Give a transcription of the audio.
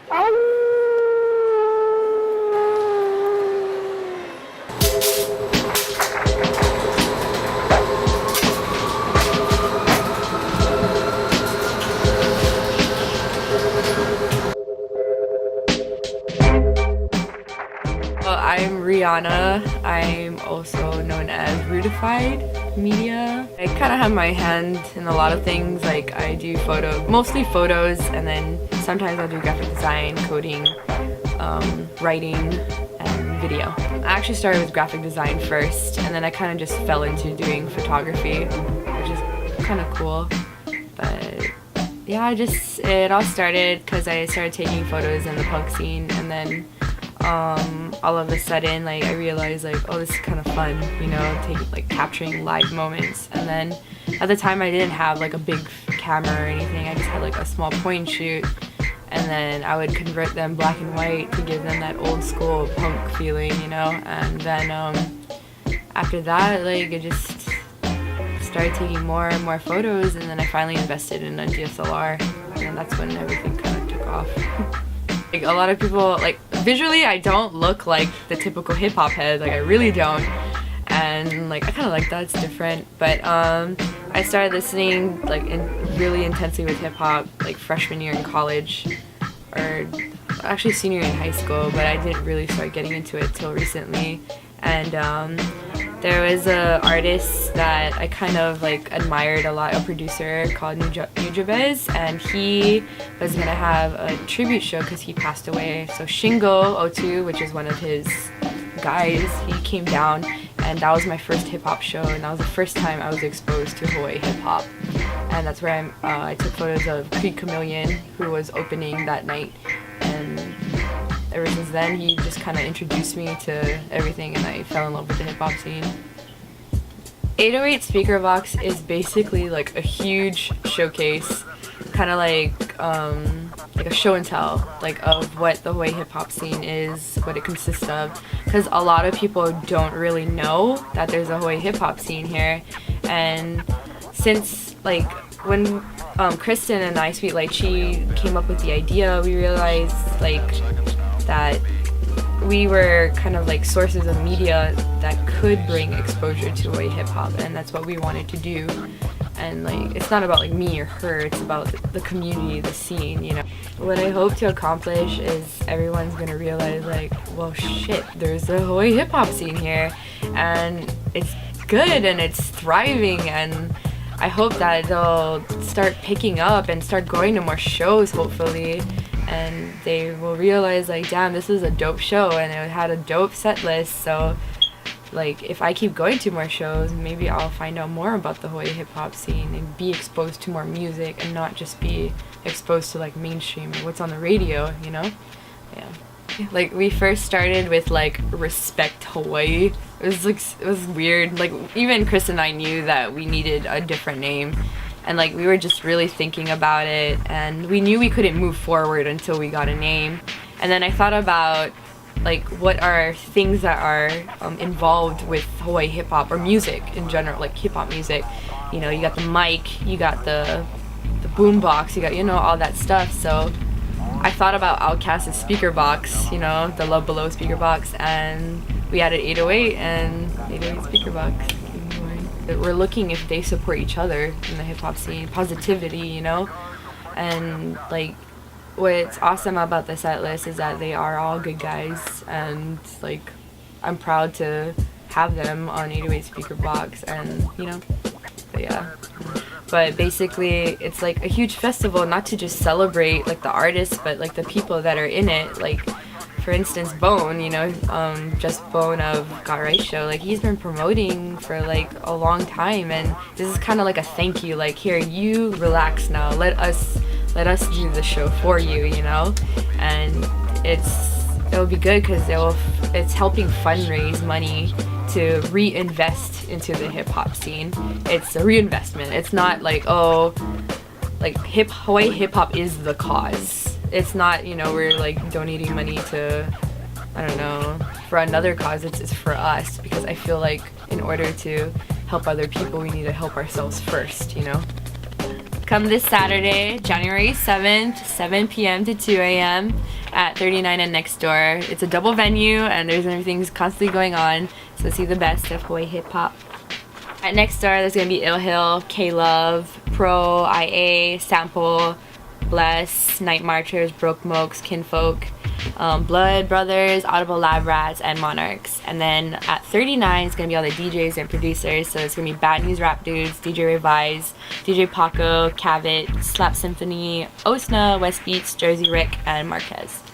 I'm Riana. I'm also known as RUDIFIED media. I kind of have my hand in a lot of things. Like I do mostly photos, and then sometimes I'll do graphic design, coding, writing, and video. I actually started with graphic design first, and then I kind of just fell into doing photography, which is kind of cool. But yeah, it all started because I started taking photos in the punk scene, and then all of a sudden, like, I realized, like, oh, this is kind of fun, you know, capturing live moments. And then at the time I didn't have like a big camera or anything. I just had like a small point and shoot, and then I would convert them black and white to give them that old school punk feeling, you know. And then after that, like, I just started taking more and more photos, and then I finally invested in a DSLR, and that's when everything kind of took off. Like, a lot of people, like, visually I don't look like the typical hip-hop head, like I really don't, and like I kind of like that, it's different. But I started listening like really intensely with hip-hop like freshman year in college, or actually senior year in high school, but I didn't really start getting into it till recently. And there was a artist that I kind of like admired a lot, a producer called Nujabez, and he was gonna have a tribute show because he passed away. So Shingo02, which is one of his guys, he came down, and that was my first hip-hop show, and that was the first time I was exposed to Hawaii hip-hop. And that's where I took photos of Creed Chameleon, who was opening that night, and ever since then, he just kind of introduced me to everything, and I fell in love with the hip-hop scene. 808 SpeakerBox is basically like a huge showcase, kind of like a show and tell, like, of what the Hawaii hip-hop scene is, what it consists of, because a lot of people don't really know that there's a Hawaii hip-hop scene here. And since, like, when Kristen and I, Sweet LYCHEE, came up with the idea, we realized, like, that we were kind of like sources of media that could bring exposure to Hawaii hip-hop, and that's what we wanted to do. And like, it's not about like me or her, it's about the community, the scene, you know. What I hope to accomplish is everyone's gonna realize, like, well, shit, there's a Hawaii hip-hop scene here, and it's good and it's thriving, and I hope that they'll start picking up and start going to more shows, hopefully, and they will realize, like, damn, this is a dope show, and it had a dope set list. So like, if I keep going to more shows, maybe I'll find out more about the Hawaii hip-hop scene and be exposed to more music, and not just be exposed to like mainstream or what's on the radio, you know. Yeah, like, we first started with like Respect Hawaii. It was weird. Like, even Chris and I knew that we needed a different name, and like, we were just really thinking about it, and we knew we couldn't move forward until we got a name. And then I thought about, like, what are things that are involved with Hawaii hip-hop or music in general, like hip-hop music. You know, you got the mic, you got the boombox, you got, you know, all that stuff. So I thought about Outkast's SpeakerBox, you know, the Love Below SpeakerBox, and we added 808 and 808 SpeakerBox. We're looking if they support each other in the hip-hop scene, positivity, you know. And like, what's awesome about the set list is that they are all good guys, and like, I'm proud to have them on 808 SpeakerBox, and you know. But yeah, but basically it's like a huge festival, not to just celebrate like the artists, but like the people that are in it. Like, for instance, Bone, you know, Jus Bone of Got Right Show, like, he's been promoting for like a long time, and this is kind of like a thank you, like, here, you relax now, let us do the show for you, you know. And it'll be good because it's helping fundraise money to reinvest into the hip-hop scene. It's a reinvestment. It's not like, oh, like, Hawaii hip-hop is the cause. It's not, you know, we're like donating money to, I don't know, for another cause. It's for us, because I feel like in order to help other people, we need to help ourselves first, you know. Come this Saturday, January 7th, 7 p.m. to 2 a.m. at 39 and NEXTDOOR. It's a double venue and there's everything's constantly going on. So see the best of Hawaii hip hop. At NEXTDOOR, there's gonna be Ill Hill, K-LUV, Pro, IA, Sample, Bless, Night Marchers, Broke Mokes, Kinfoke, Blood Brothers, Audible Lab Rats, and Monarchs. And then at 39, it's gonna be all the DJs and producers. So it's gonna be Badnewsrapdudes, DJ Revise, DJ Paco, Cavett, Slap Symphony, Osna, West Beats, Jersey Rick, and Mark Quest.